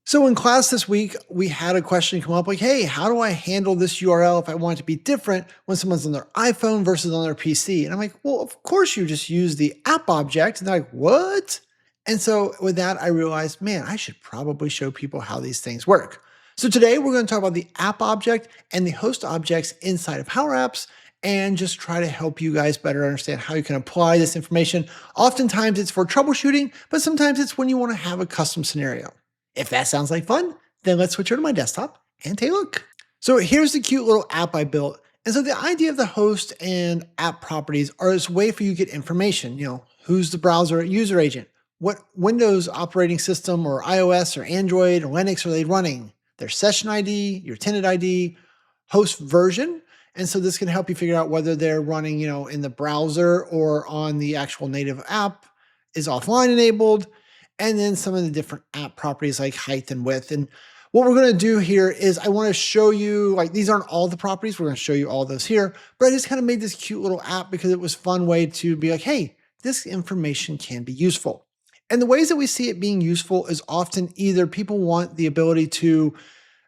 So in class this week, we had a question come up like, hey, how do I handle this URL if I want it to be different when someone's on their iPhone versus on their PC? And I'm like, well, of course you just use the app object. And they're like, what? And so with that, I realized, man, I should probably show people how these things work. So today we're going to talk about the app object and the host objects inside of PowerApps and just try to help you guys better understand how you can apply this information. Oftentimes it's for troubleshooting, but sometimes it's when you want to have a custom scenario. If that sounds like fun, then let's switch over to my desktop and take a look. So here's the cute little app I built. And so the idea of the host and app properties are this way for you to get information. Who's the browser user agent? What Windows operating system or iOS or Android or Linux are they running? Their session ID, your tenant ID, host version. And so this can help you figure out whether they're running, in the browser or on the actual native app, is offline enabled, and then some of the different app properties like height and width. And what we're going to do here is I want to show you, like, these aren't all the properties. We're going to show you all those here, but I just kind of made this cute little app because it was a fun way to be like, hey, this information can be useful. And the ways that we see it being useful is often either people want the ability to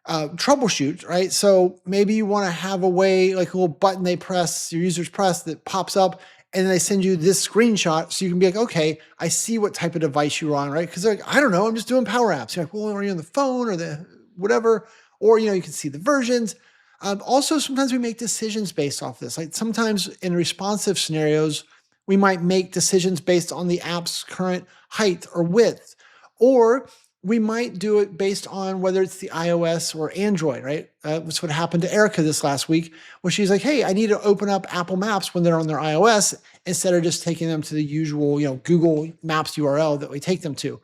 troubleshoot, right? So maybe you want to have a way, like a little button your users press that pops up, and then they send you this screenshot so you can be like, okay, I see what type of device you're on, right? Because they're like, I don't know, I'm just doing PowerApps. You're like, well, are you on the phone or the whatever? Or, you can see the versions. Also, sometimes we make decisions based off this. Like sometimes in responsive scenarios, we might make decisions based on the app's current height or width, or we might do it based on whether it's the iOS or Android, right? That's what happened to Erica this last week, where she's like, hey, I need to open up Apple Maps when they're on their iOS instead of just taking them to the usual, Google Maps URL that we take them to.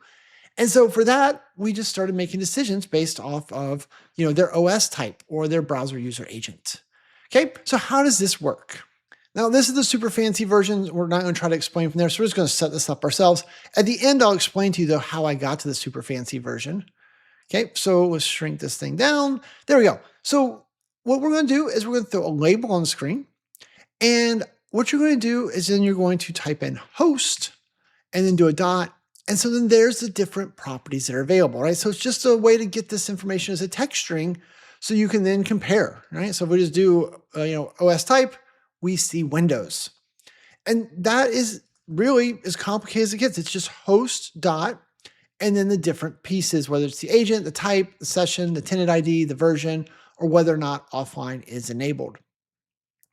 And so for that, we just started making decisions based off of, their OS type or their browser user agent. Okay, so how does this work? Now, this is the super fancy version. We're not going to try to explain from there, so we're just going to set this up ourselves. At the end, I'll explain to you, though, how I got to the super fancy version. Okay, so let's shrink this thing down. There we go. So what we're going to do is we're going to throw a label on the screen. And what you're going to do is then you're going to type in host and then do a dot. And so then there's the different properties that are available, right? So it's just a way to get this information as a text string so you can then compare, right? So if we just do, OS type, we see Windows. And that is really as complicated as it gets. It's just host dot, and then the different pieces, whether it's the agent, the type, the session, the tenant ID, the version, or whether or not offline is enabled.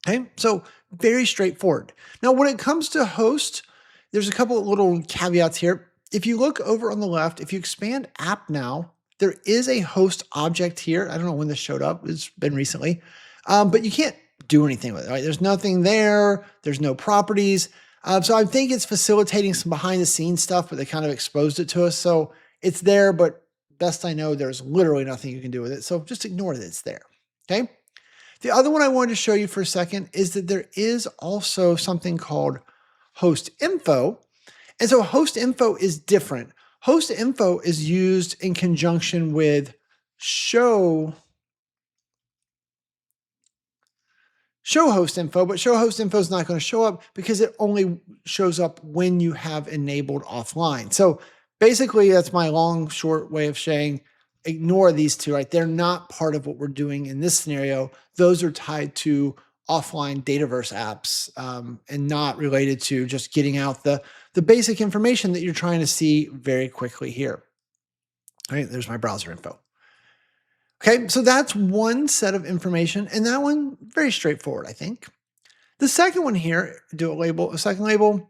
Okay, so very straightforward. Now, when it comes to host, there's a couple of little caveats here. If you look over on the left, if you expand app now, there is a host object here. I don't know when this showed up. It's been recently, but you can't do anything with it, right? There's nothing there. There's no properties. So I think it's facilitating some behind the scenes stuff, but they kind of exposed it to us. So it's there, but best I know, there's literally nothing you can do with it. So just ignore that it's there. Okay. The other one I wanted to show you for a second is that there is also something called host info. And so host info is different. Host info is used in conjunction with show host info, but show host info is not going to show up because it only shows up when you have enabled offline. So basically that's my long, short way of saying, ignore these two, right? They're not part of what we're doing in this scenario. Those are tied to offline Dataverse apps and not related to just getting out the basic information that you're trying to see very quickly here. All right, there's my browser info. Okay, so that's one set of information, and that one, very straightforward, I think. The second one here, a second label,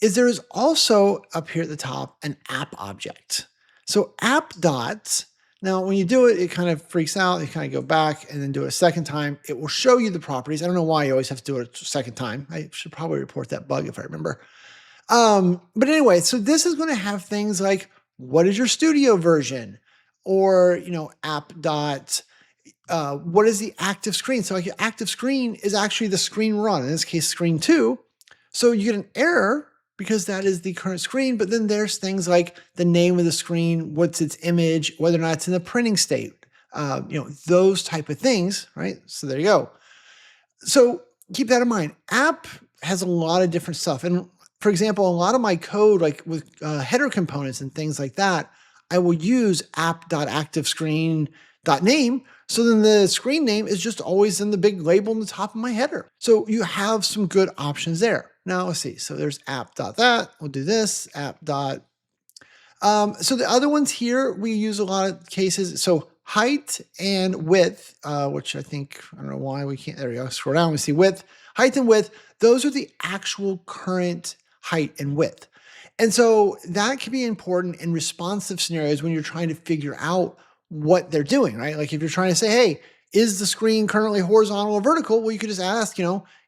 is there is also up here at the top an app object. So app dots, now when you do it, it kind of freaks out. You kind of go back and then do it a second time. It will show you the properties. I don't know why you always have to do it a second time. I should probably report that bug if I remember. But anyway, so this is going to have things like, what is your studio version? Or, app dot, what is the active screen? So like your active screen is actually the screen run, in this case, screen 2. So you get an error because that is the current screen, but then there's things like the name of the screen, what's its image, whether or not it's in the printing state, those type of things, right? So there you go. So keep that in mind. App has a lot of different stuff. And for example, a lot of my code, like with header components and things like that, I will use app.activescreen.name. So then the screen name is just always in the big label in the top of my header. So you have some good options there. Now let's see. So there's app.that. We'll do this app. So the other ones here, we use a lot of cases. So height and width, which I think, I don't know why we can't, there we go, scroll down, we see width, height and width. Those are the actual current height and width. And so that can be important in responsive scenarios when you're trying to figure out what they're doing, right? Like if you're trying to say, hey, is the screen currently horizontal or vertical? Well, you could just ask,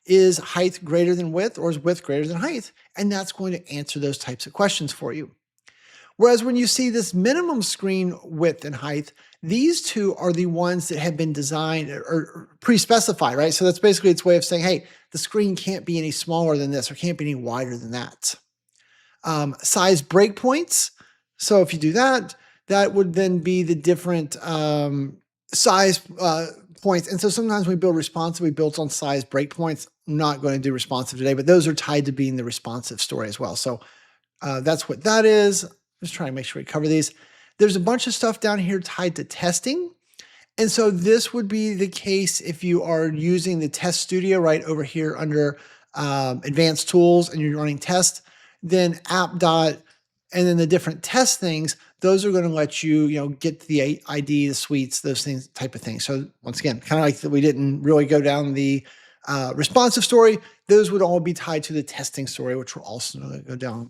is height greater than width or is width greater than height? And that's going to answer those types of questions for you. Whereas when you see this minimum screen width and height, these two are the ones that have been designed or pre-specified, right? So that's basically its way of saying, hey, the screen can't be any smaller than this or can't be any wider than that. Size breakpoints. So if you do that, that would then be the different size points. And so sometimes we build responsive, we build on size breakpoints. I'm not going to do responsive today, but those are tied to being the responsive story as well. So that's what that is. Just trying to make sure we cover these. There's a bunch of stuff down here tied to testing. And so this would be the case if you are using the test studio right over here under advanced tools and you're running test, then app dot, and then the different test things, those are going to let you, get to the ID, the suites, those things, type of things. So once again, kind of like that we didn't really go down the responsive story, those would all be tied to the testing story, which we're also going to go down.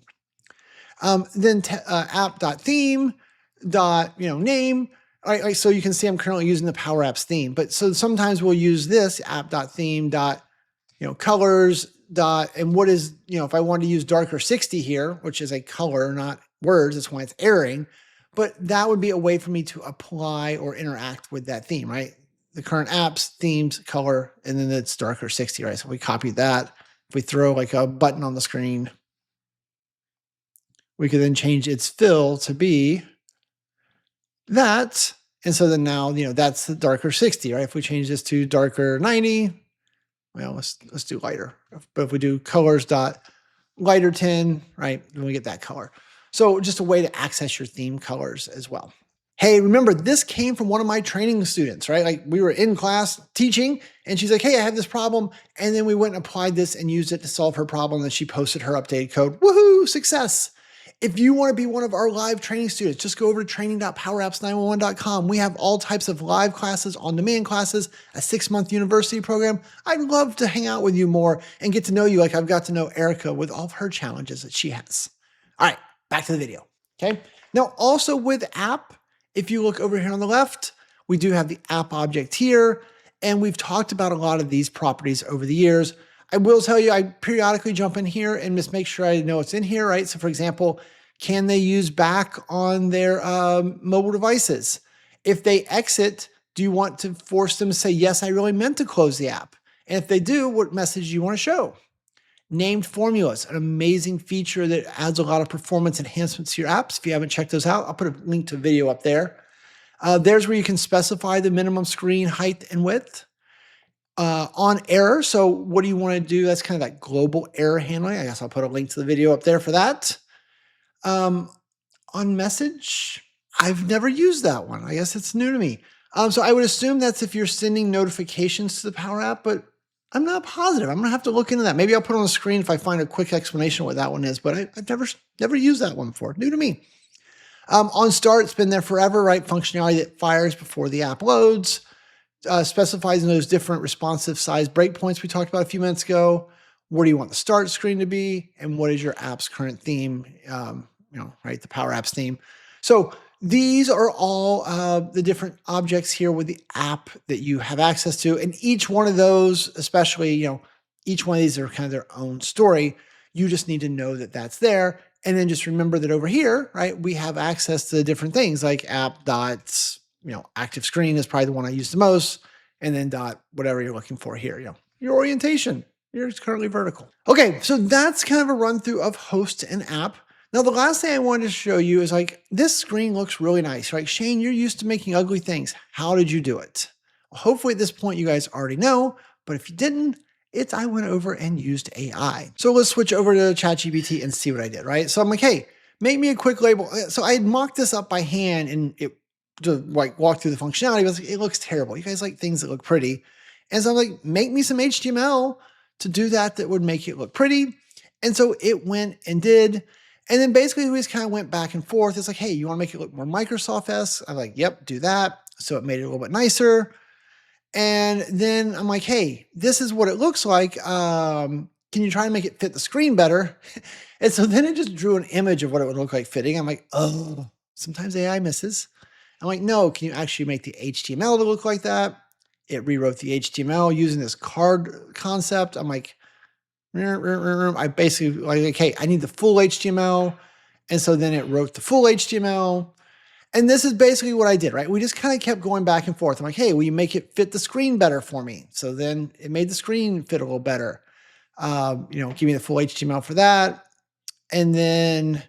Then app.theme, name. All right, so you can see I'm currently using the PowerApps theme, but so sometimes we'll use this app.theme, colors, and what is, if I wanted to use darker 60 here, which is a color, not words, that's why it's airing, but that would be a way for me to apply or interact with that theme, right? The current apps, themes, color, and then it's darker 60, right? So we copy that. If we throw like a button on the screen, we could then change its fill to be that. And so then now, that's the darker 60, right? If we change this to darker 90, well, let's do lighter. But if we do colors dot lighter 10, right, then we get that color. So just a way to access your theme colors as well. Hey, remember, this came from one of my training students, right? Like we were in class teaching and she's like, hey, I have this problem. And then we went and applied this and used it to solve her problem. And she posted her updated code. Woohoo, success. If you want to be one of our live training students, just go over to training.poweraapps911.com. We have all types of live classes, on-demand classes, a 6-month university program. I'd love to hang out with you more and get to know you like I've got to know Erica with all of her challenges that she has. All right, back to the video, okay? Now, also with app, if you look over here on the left, we do have the app object here, and we've talked about a lot of these properties over the years. I will tell you, I periodically jump in here and just make sure I know it's in here, right? So for example, can they use back on their mobile devices? If they exit, do you want to force them to say, yes, I really meant to close the app? And if they do, what message do you want to show? Named formulas, an amazing feature that adds a lot of performance enhancements to your apps. If you haven't checked those out, I'll put a link to a video up there. There's where you can specify the minimum screen height and width. On error, so what do you want to do? That's kind of that global error handling. I guess I'll put a link to the video up there for that. On message, I've never used that one. I guess it's new to me. So I would assume that's if you're sending notifications to the Power App, but I'm not positive. I'm going to have to look into that. Maybe I'll put on the screen if I find a quick explanation of what that one is, but I've never used that one before. New to me. On start, it's been there forever, right? Functionality that fires before the app loads. Specifies in those different responsive size breakpoints we talked about a few minutes ago. Where do you want the start screen to be? And what is your app's current theme? Right, the Power Apps theme. So these are all the different objects here with the app that you have access to. And each one of those, especially, each one of these are kind of their own story. You just need to know that that's there. And then just remember that over here, right, we have access to different things like app dots, active screen is probably the one I use the most, and then dot whatever you're looking for here, your orientation, yours currently vertical. Okay, so that's kind of a run through of host and app. Now, the last thing I wanted to show you is like, this screen looks really nice, right? Shane, you're used to making ugly things. How did you do it? Well, hopefully at this point you guys already know, but if you didn't, I went over and used AI. So let's switch over to ChatGPT and see what I did, right? So I'm like, hey, make me a quick label. So I had mocked this up by hand and it to like walk through the functionality. I was like, it looks terrible. You guys like things that look pretty. And so I'm like, make me some HTML to do that that would make it look pretty. And so it went and did. And then basically we just kind of went back and forth. It's like, hey, you want to make it look more Microsoft-esque? I'm like, yep, do that. So it made it a little bit nicer. And then I'm like, hey, this is what it looks like. Can you try and make it fit the screen better? And so then it just drew an image of what it would look like fitting. I'm like, oh, sometimes AI misses. I'm like, no, can you actually make the HTML to look like that? It rewrote the HTML using this card concept. I'm like, I basically like, okay, I need the full HTML. And so then it wrote the full HTML. And this is basically what I did, right? We just kind of kept going back and forth. I'm like, hey, will you make it fit the screen better for me? So then it made the screen fit a little better. Give me the full HTML for that. And then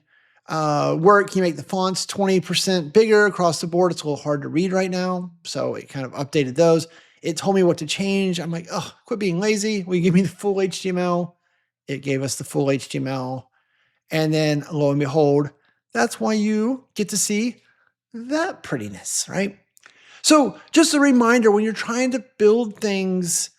can you make the fonts 20% bigger across the board? It's a little hard to read right now. So it kind of updated those. It told me what to change. I'm like, oh, quit being lazy. Will you give me the full HTML? It gave us the full HTML. And then lo and behold, that's why you get to see that prettiness, right? So just a reminder, when you're trying to build things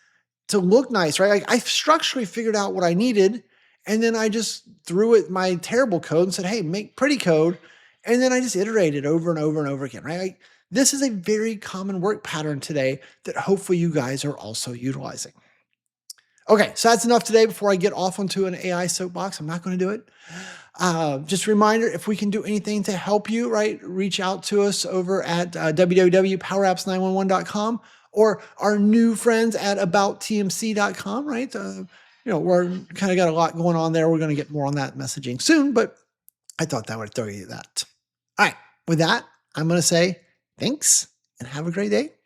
to look nice, right? Like I structurally figured out what I needed, and then I just threw it my terrible code and said, hey, make pretty code. And then I just iterated over and over and over again, right? Like, this is a very common work pattern today that hopefully you guys are also utilizing. Okay, so that's enough today before I get off onto an AI soapbox. I'm not going to do it. Just a reminder, if we can do anything to help you, right, reach out to us over at www.powerapps911.com or our new friends at abouttmc.com, right? We're kind of got a lot going on there. We're going to get more on that messaging soon, but I thought that would throw you that. All right, with that, I'm going to say thanks and have a great day.